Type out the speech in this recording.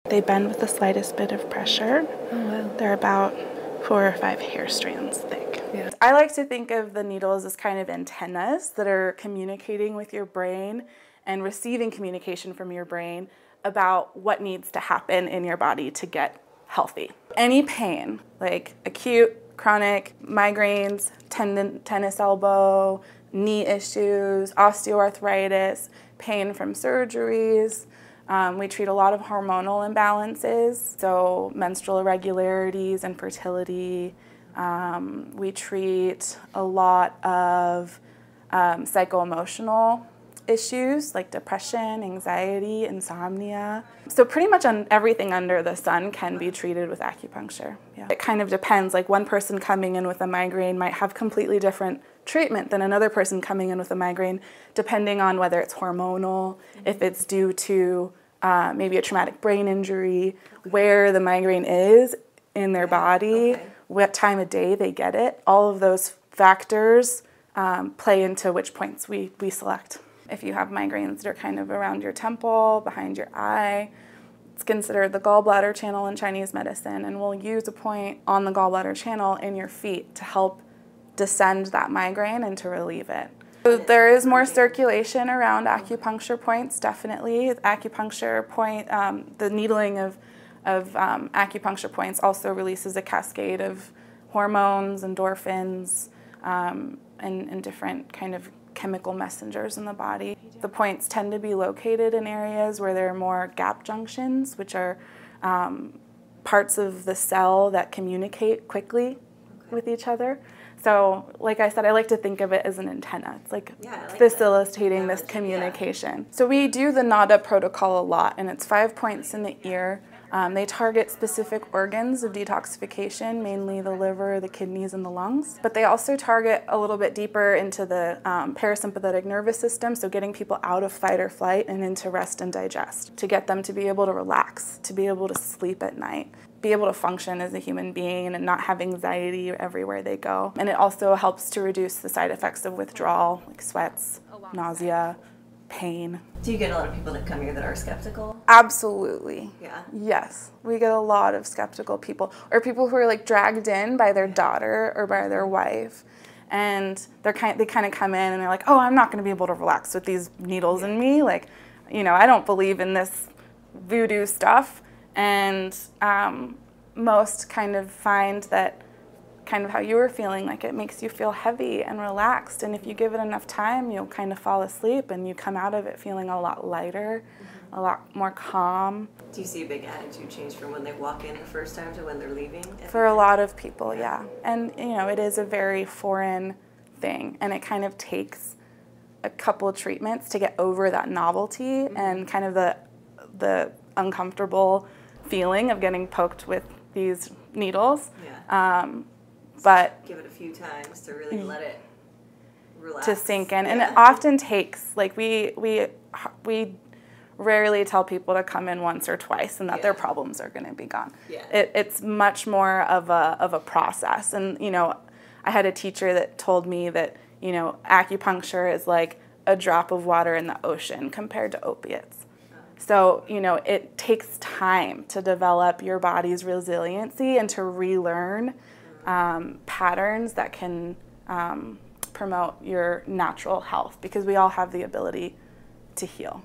They bend with the slightest bit of pressure. Oh, wow. They're about 4 or 5 hair strands thick. Yeah. I like to think of the needles as kind of antennas that are communicating with your brain and receiving communication from your brain about what needs to happen in your body to get healthy. Any pain, like acute, chronic, migraines, tennis elbow, knee issues, osteoarthritis, pain from surgeries. We treat a lot of hormonal imbalances, so menstrual irregularities, infertility. We treat a lot of psycho-emotional issues like depression, anxiety, insomnia. So pretty much everything under the sun can be treated with acupuncture. Yeah. It kind of depends, like one person coming in with a migraine might have completely different treatment than another person coming in with a migraine, depending on whether it's hormonal, if it's due to maybe a traumatic brain injury, where the migraine is in their body, what time of day they get it. All of those factors play into which points we select. If you have migraines that are kind of around your temple, behind your eye, it's considered the gallbladder channel in Chinese medicine, and we'll use a point on the gallbladder channel in your feet to help descend that migraine and to relieve it. So there is more circulation around acupuncture points, definitely. Acupuncture point, the needling of acupuncture points also releases a cascade of hormones, endorphins, and different kind of chemical messengers in the body. The points tend to be located in areas where there are more gap junctions, which are parts of the cell that communicate quickly with each other. So, like I said, I like to think of it as an antenna. It's like facilitating this communication. So we do the NADA protocol a lot, and it's 5 points in the ear. They target specific organs of detoxification, mainly the liver, the kidneys, and the lungs. But they also target a little bit deeper into the parasympathetic nervous system, so getting people out of fight or flight and into rest and digest, to get them to be able to relax, to be able to sleep at night, be able to function as a human being and not have anxiety everywhere they go. And it also helps to reduce the side effects of withdrawal, like sweats, nausea, pain. Do you get a lot of people that come here that are skeptical? Absolutely. Yeah. Yes. We get a lot of skeptical people, or people who are like dragged in by their daughter or by their wife. And they kind of come in and they're like, oh, I'm not going to be able to relax with these needles in me. Like, you know, I don't believe in this voodoo stuff. And most kind of find that kind of how you were feeling, like it makes you feel heavy and relaxed, and if you give it enough time, you'll kind of fall asleep and you come out of it feeling a lot lighter, a lot more calm. Do you see a big attitude change from when they walk in the first time to when they're leaving? For a lot of people, yeah. And you know, it is a very foreign thing, and it kind of takes a couple of treatments to get over that novelty and kind of the uncomfortable feeling of getting poked with these needles. But give it a few times to really let it relax. To sink in. And it often takes, like we rarely tell people to come in once or twice and that their problems are going to be gone. It's much more of a process. And, you know, I had a teacher that told me that, you know, acupuncture is like a drop of water in the ocean compared to opiates. So, you know, it takes time to develop your body's resiliency and to relearn patterns that can promote your natural health, because we all have the ability to heal.